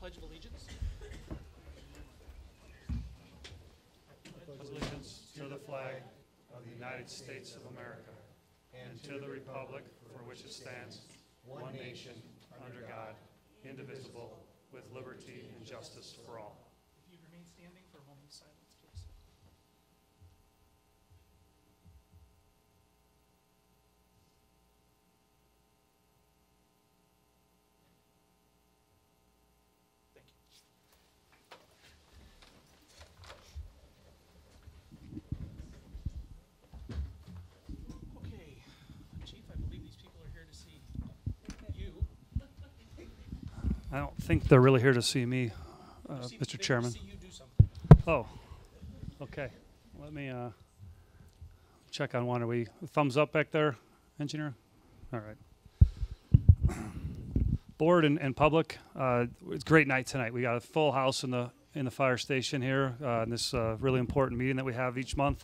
Pledge of Allegiance. Allegiance to the flag of the United States of America and to the republic for which it stands, one nation, under God, indivisible, with liberty and justice for all. If you remain standing for a moment of silence, please. Thank you. Okay, Chief, I believe these people are here to see you. I don't think they're really here to see me, See- Mr. they Chairman. want to see you do something. Oh, okay. Let me check on one. Are we thumbs up back there, engineer? All right. Board and public, it's a great night tonight. We got a full house in the fire station here. In this really important meeting that we have each month.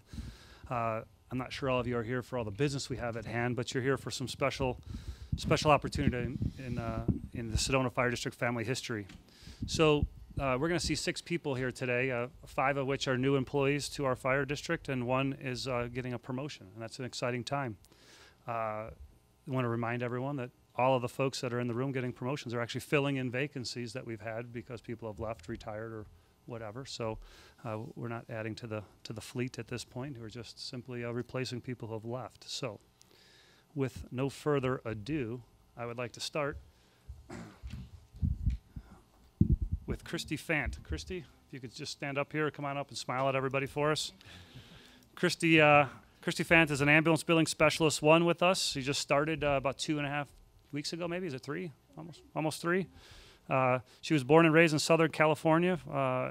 I'm not sure all of you are here for all the business we have at hand, but you're here for some special opportunity in the Sedona Fire District family history. So we're going to see 6 people here today, 5 of which are new employees to our fire district, and 1 is getting a promotion, and that's an exciting time. I want to remind everyone that all of the folks that are in the room getting promotions are actually filling in vacancies that we've had because people have left, retired, or whatever. So we're not adding to the fleet at this point. We're just simply replacing people who have left. So with no further ado, I would like to start with Christy Fant. Christy, if you could just stand up here, come on up and smile at everybody for us. Christy Fant is an ambulance billing specialist 1 with us. She just started about 2.5 weeks ago, maybe. Is it 3? Almost 3. She was born and raised in Southern California,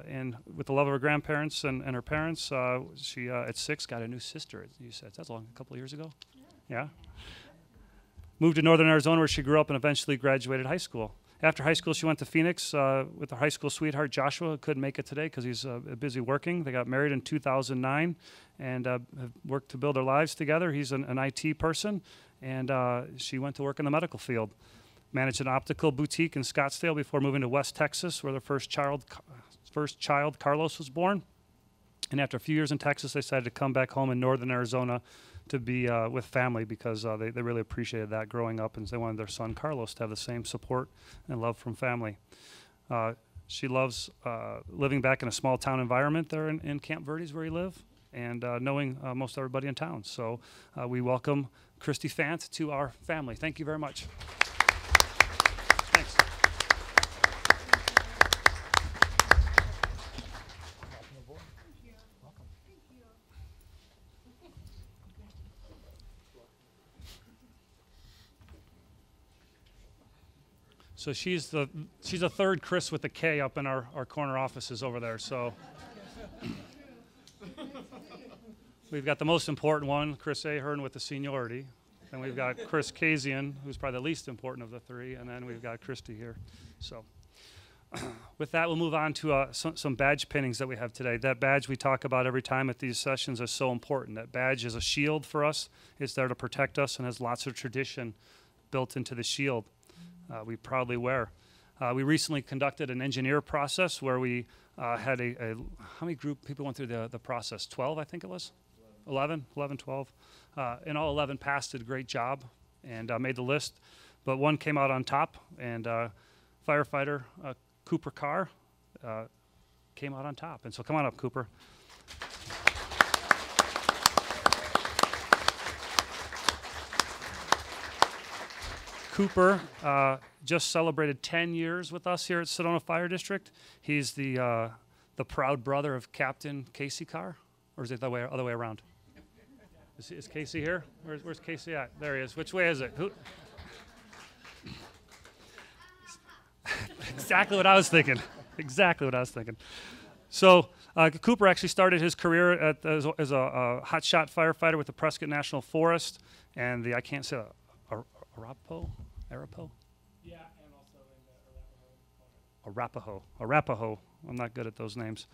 and with the love of her grandparents and her parents. She, at 6, got a new sister, you said. That's a couple of years ago? Yeah? Moved to Northern Arizona, where she grew up and eventually graduated high school. After high school, she went to Phoenix with her high school sweetheart, Joshua, who couldn't make it today because he's busy working. They got married in 2009 and have worked to build their lives together. He's an IT person, and she went to work in the medical field. Managed an optical boutique in Scottsdale before moving to West Texas, where their first child, Carlos, was born. And after a few years in Texas, they decided to come back home in Northern Arizona to be with family because they really appreciated that growing up, and they wanted their son Carlos to have the same support and love from family. She loves living back in a small town environment there in Camp Verdes where we live, and knowing most everybody in town. So we welcome Christy Fant to our family. Thank you very much. Thanks. So she's a third Chris with a K up in our corner offices over there. So we've got the most important one, Chris Ahern, with the seniority. Then we've got Chris Kazian, who's probably the least important of the 3, and then we've got Christy here. So with that, we'll move on to some badge pinnings that we have today. That badge we talk about every time at these sessions is so important. That badge is a shield for us. It's there to protect us and has lots of tradition built into the shield. We proudly wear. We recently conducted an engineer process where we had how many group people went through the process? 12, I think it was? 11, 12. And all 11 passed, did a great job, and made the list. But 1 came out on top, and firefighter Cooper Carr came out on top. And so come on up, Cooper. Cooper just celebrated 10 years with us here at Sedona Fire District. He's the proud brother of Captain Casey Carr, or is it the other way around? Is Casey here? Where's Casey at? There he is. Which way is it? Who? Exactly what I was thinking. Exactly what I was thinking. So Cooper actually started his career as a hotshot firefighter with the Prescott National Forest and the, I can't say, Arapaho? Yeah, and also in the Arapahoe. I'm not good at those names.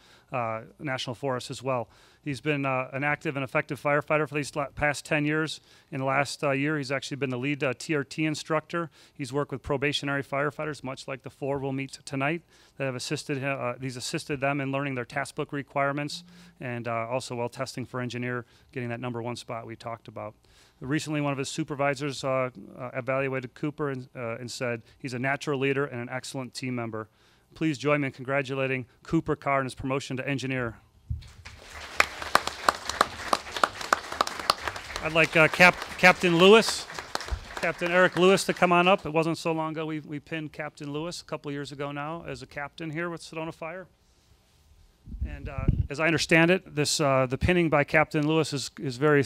National Forest as well. He's been an active and effective firefighter for these past 10 years. In the last year, he's actually been the lead TRT instructor. He's worked with probationary firefighters, much like the 4 we'll meet tonight, that have assisted him. He's assisted them in learning their task book requirements, and also while testing for engineer, getting that #1 spot we talked about. Recently, one of his supervisors evaluated Cooper and said he's a natural leader and an excellent team member. Please join me in congratulating Cooper Carr on his promotion to engineer. I'd like Captain Lewis, Captain Eric Lewis, to come on up. It wasn't so long ago we pinned Captain Lewis a couple years ago now as a captain here with Sedona Fire. And as I understand it, the pinning by Captain Lewis is very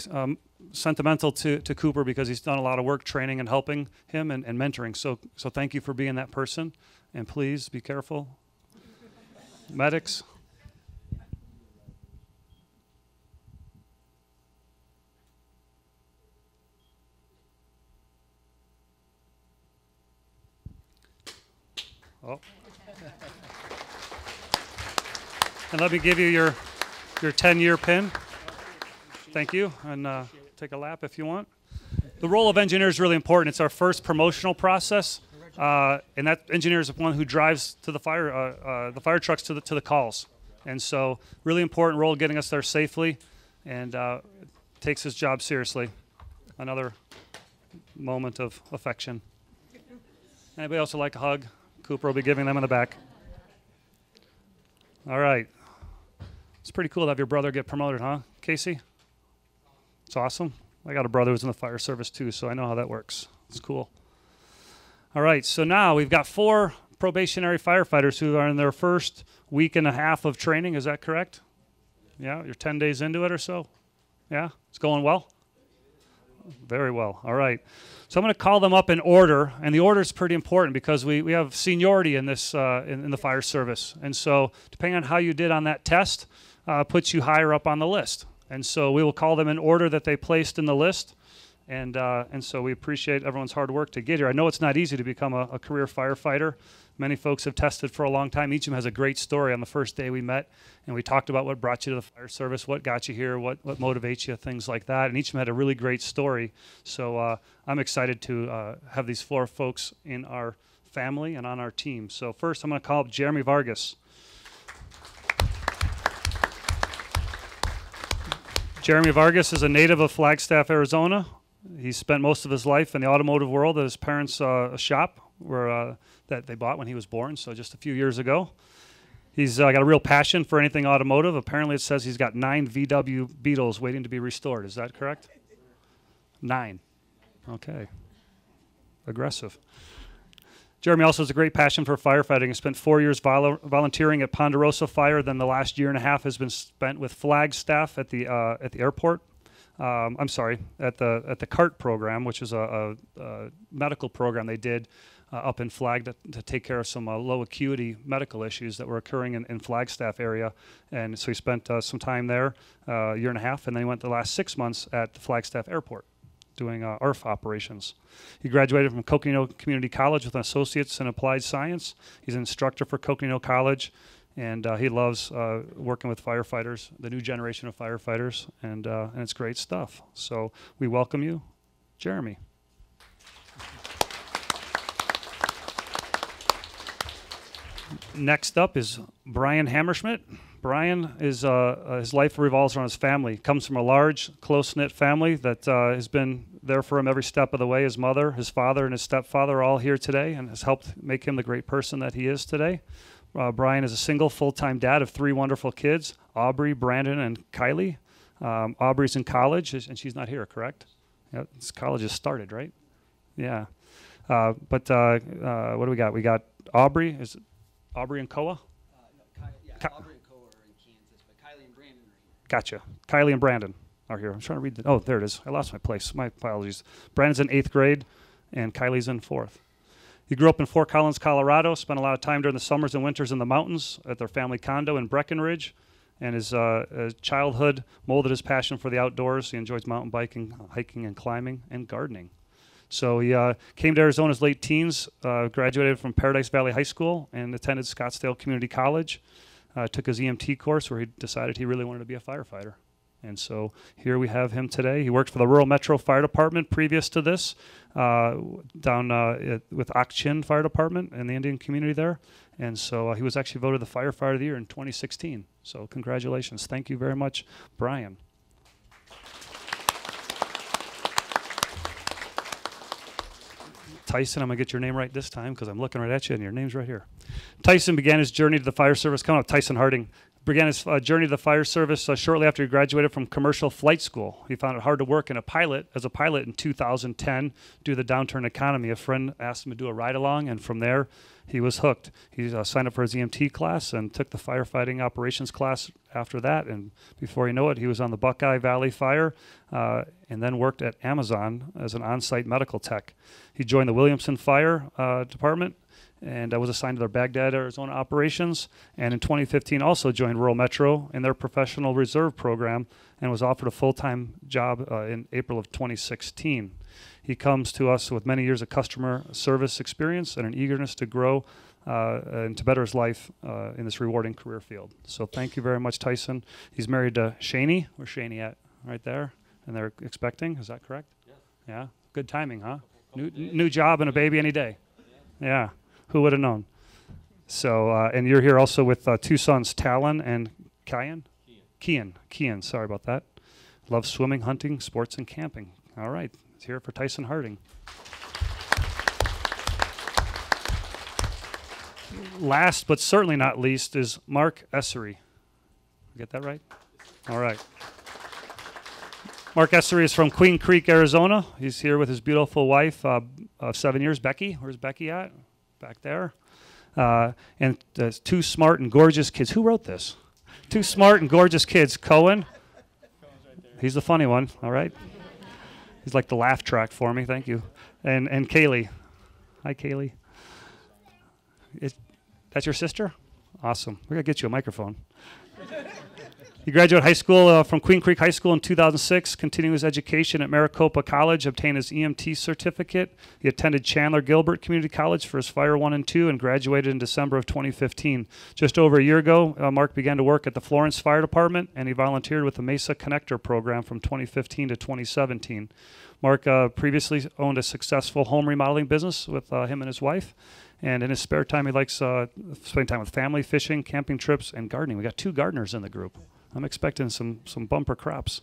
sentimental to Cooper because he's done a lot of work training and helping him and mentoring. So thank you for being that person. And please be careful. Medics. Oh. And let me give you your 10-year pin. Thank you. And take a lap if you want. The role of engineer is really important. It's our first promotional process. And that engineer is the one who drives to the fire trucks to the calls. And so really important role getting us there safely, and takes his job seriously. Another moment of affection. Anybody else would like a hug? Cooper will be giving them in the back. All right. It's pretty cool to have your brother get promoted, huh, Casey? It's awesome. I got a brother who's in the fire service too, so I know how that works. It's cool. All right, so now we've got 4 probationary firefighters who are in their first week and a half of training. Is that correct? Yeah, you're 10 days into it or so? Yeah, it's going well? Very well. All right. So I'm going to call them up in order, and the order is pretty important because we have seniority in this in the fire service. And so depending on how you did on that test, puts you higher up on the list. And so we will call them in order that they placed in the list. And so we appreciate everyone's hard work to get here. I know it's not easy to become a career firefighter. Many folks have tested for a long time. Each of them has a great story. On the first day we met, and we talked about what brought you to the fire service, what got you here, what motivates you, things like that. And each of them had a really great story. So I'm excited to have these 4 folks in our family and on our team. So first I'm going to call up Jeremy Vargas. Jeremy Vargas is a native of Flagstaff, Arizona. He spent most of his life in the automotive world at his parents' shop that they bought when he was born, so just a few years ago. He's got a real passion for anything automotive. Apparently it says he's got 9 VW Beetles waiting to be restored. Is that correct? 9. Okay. Aggressive. Jeremy also has a great passion for firefighting. He spent 4 years volunteering at Ponderosa Fire. Then the last year and a half has been spent with Flagstaff at the airport. I'm sorry, at the CART program, which is a medical program they did up in Flag to take care of some low acuity medical issues that were occurring in Flagstaff area. And so he spent some time there, a year and a half, and then he went the last 6 months at the Flagstaff Airport doing ARF operations. He graduated from Coconino Community College with an associate's in applied science. He's an instructor for Coconino College, and he loves working with firefighters, the new generation of firefighters, and it's great stuff. So we welcome you, Jeremy. Next up is Brian Hammerschmidt. Brian is his life revolves around his family. He comes from a large, close-knit family that has been there for him every step of the way. His mother, his father, and his stepfather are all here today and has helped make him the great person that he is today. Brian is a single, full-time dad of 3 wonderful kids, Aubrey, Brandon, and Kylie. Aubrey's in college, and she's not here, correct? Yeah, this college has started, right? Yeah. But what do we got? We got Aubrey. Is it Aubrey and Koa? Aubrey and Koa are in Kansas, but Kylie and Brandon are here. Gotcha. Kylie and Brandon are here. I'm trying to read oh, there it is. I lost my place. My apologies. Brandon's in 8th grade, and Kylie's in 4th. He grew up in Fort Collins, Colorado, spent a lot of time during the summers and winters in the mountains at their family condo in Breckenridge, and his childhood molded his passion for the outdoors. He enjoys mountain biking, hiking, and climbing, and gardening. So he came to Arizona's late teens, graduated from Paradise Valley High School, and attended Scottsdale Community College. Took his EMT course where he decided he really wanted to be a firefighter. And so here we have him today. He worked for the Rural Metro Fire Department previous to this, down with Ak-Chin Fire Department in the Indian community there. And so he was actually voted the Firefighter of the Year in 2016. So congratulations. Thank you very much, Brian. Tyson, I'm going to get your name right this time because I'm looking right at you and your name's right here. Tyson began his journey to the fire service. Come up, Tyson Harding. Began his journey to the fire service shortly after he graduated from commercial flight school. He found it hard to work as a pilot in 2010 due to the downturn economy. A friend asked him to do a ride-along, and from there, he was hooked. He signed up for his EMT class and took the firefighting operations class after that, and before you know it, he was on the Buckeye Valley Fire and then worked at Amazon as an on-site medical tech. He joined the Williamson Fire Department and was assigned to their Baghdad, Arizona operations, and in 2015 also joined Rural Metro in their professional reserve program and was offered a full-time job in April of 2016. He comes to us with many years of customer service experience and an eagerness to grow and to better his life in this rewarding career field. So thank you very much, Tyson. He's married to Shani. Where's Shani at? Right there. And they're expecting. Is that correct? Yeah. Yeah. Good timing, huh? New job and a baby any day. Yeah. Who would have known? So, and you're here also with two sons, Talon and Kian. Sorry about that. Loves swimming, hunting, sports, and camping. All right. It's here for Tyson Harding. Last but certainly not least is Mark Essery. Get that right? All right. Mark Essery is from Queen Creek, Arizona. He's here with his beautiful wife of 7 years, Becky. Where's Becky at? Back there. And two smart and gorgeous kids. Who wrote this? Two smart and gorgeous kids. Cohen. He's the funny one. All right. He's like the laugh track for me. Thank you. And Kaylee. Hi, Kaylee. That's your sister? Awesome. We're going to get you a microphone. He graduated high school from Queen Creek High School in 2006, continued his education at Maricopa College, obtained his EMT certificate. He attended Chandler Gilbert Community College for his Fire 1 and 2 and graduated in December of 2015. Just over a year ago, Mark began to work at the Florence Fire Department, and he volunteered with the Mesa Connector program from 2015 to 2017. Mark previously owned a successful home remodeling business with him and his wife. And in his spare time, he likes spending time with family, fishing, camping trips, and gardening. We got 2 gardeners in the group. I'm expecting some bumper crops.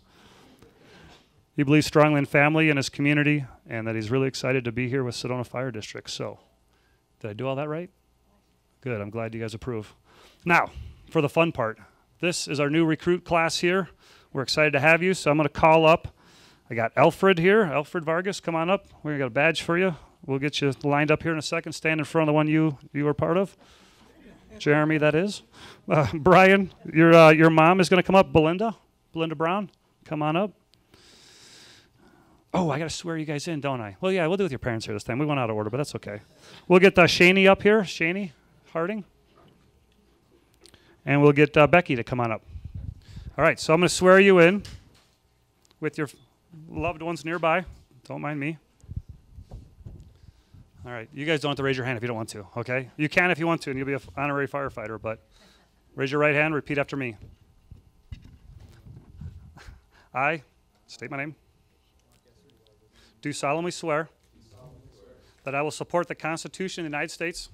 He believes strongly in family and his community, and that he's really excited to be here with Sedona Fire District. So, did I do all that right? Good. I'm glad you guys approve. Now, for the fun part. This is our new recruit class here. We're excited to have you, so I'm going to call up. I got Alfred here. Alfred Vargas, come on up. We're going to got a badge for you. We'll get you lined up here in a second. Stand in front of the one you were part of. Jeremy, that is. Brian, your mom is going to come up. Belinda Brown, come on up. Oh, I got to swear you guys in, don't I? Well, yeah, we'll do it with your parents here this time. We went out of order, but that's okay. We'll get Shani up here, Shani Harding. And we'll get Becky to come on up. All right, so I'm going to swear you in with your loved ones nearby. Don't mind me. All right, you guys don't have to raise your hand if you don't want to, okay? You can if you want to, and you'll be an honorary firefighter, but raise your right hand, repeat after me. I, state my name, do solemnly swear that I will support the Constitution of the United States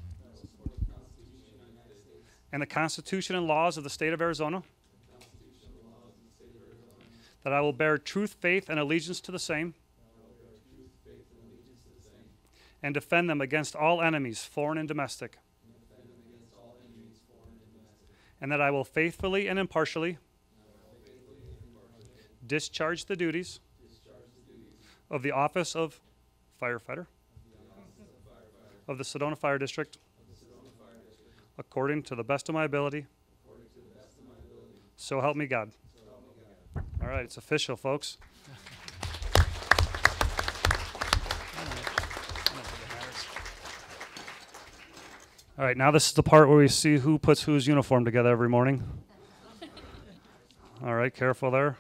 and the Constitution and laws of the state of Arizona, that I will bear truth, faith, and allegiance to the same, and defend them against all enemies, foreign and domestic. And that I will faithfully and impartially discharge the duties of the office of firefighter of the Sedona Fire District according to the best of my ability. So help me God. All right, it's official, folks. All right, now this is the part where we see who puts whose uniform together every morning. All right, careful there.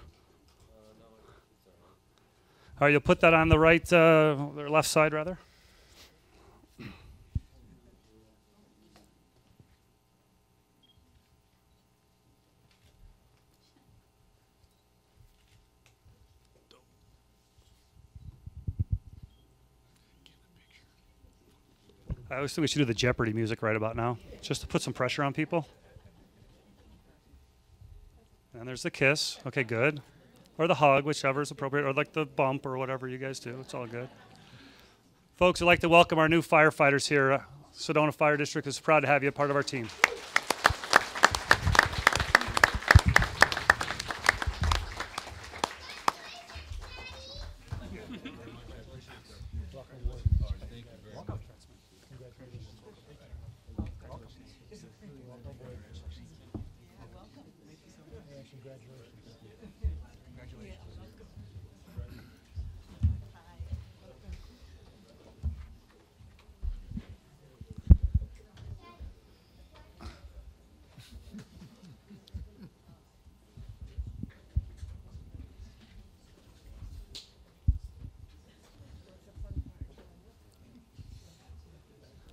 All right, you'll put that on the right, or left side rather. I always think we should do the Jeopardy music right about now, just to put some pressure on people. And there's the kiss. Okay, good. Or the hug, whichever is appropriate, or like the bump or whatever you guys do. It's all good. Folks, I'd like to welcome our new firefighters here. Sedona Fire District is proud to have you a part of our team.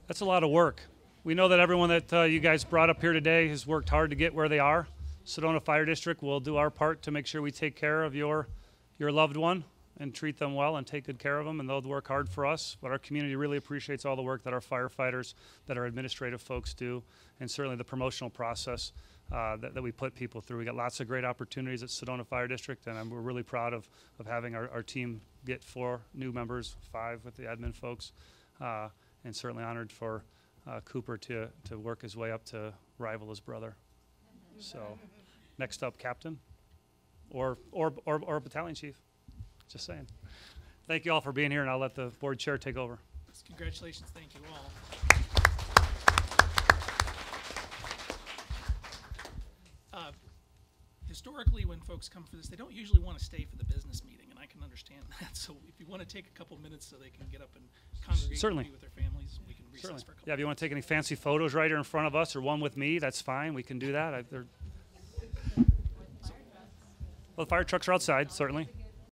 That's a lot of work. We know that everyone that you guys brought up here today has worked hard to get where they are. Sedona Fire District will do our part to make sure we take care of your loved one and treat them well and take good care of them, and they'll work hard for us. But our community really appreciates all the work that our firefighters, that our administrative folks do, and certainly the promotional process that we put people through. We got lots of great opportunities at Sedona Fire District, and we're really proud of having our team get 4 new members, 5 with the admin folks. And certainly honored for Cooper to work his way up to rival his brother. So, next up, captain, or battalion chief. Just saying. Thank you all for being here, and I'll let the board chair take over. Congratulations, thank you all. Historically, when folks come for this, they don't usually want to stay for the business meeting, and I can understand that. So if you want to take a couple minutes so they can get up and congregate Certainly. with their families, we can recess Certainly. for a couple Yeah, if you want to take any fancy photos right here in front of us, or one with me, that's fine. We can do that. Well, the fire trucks are outside, certainly.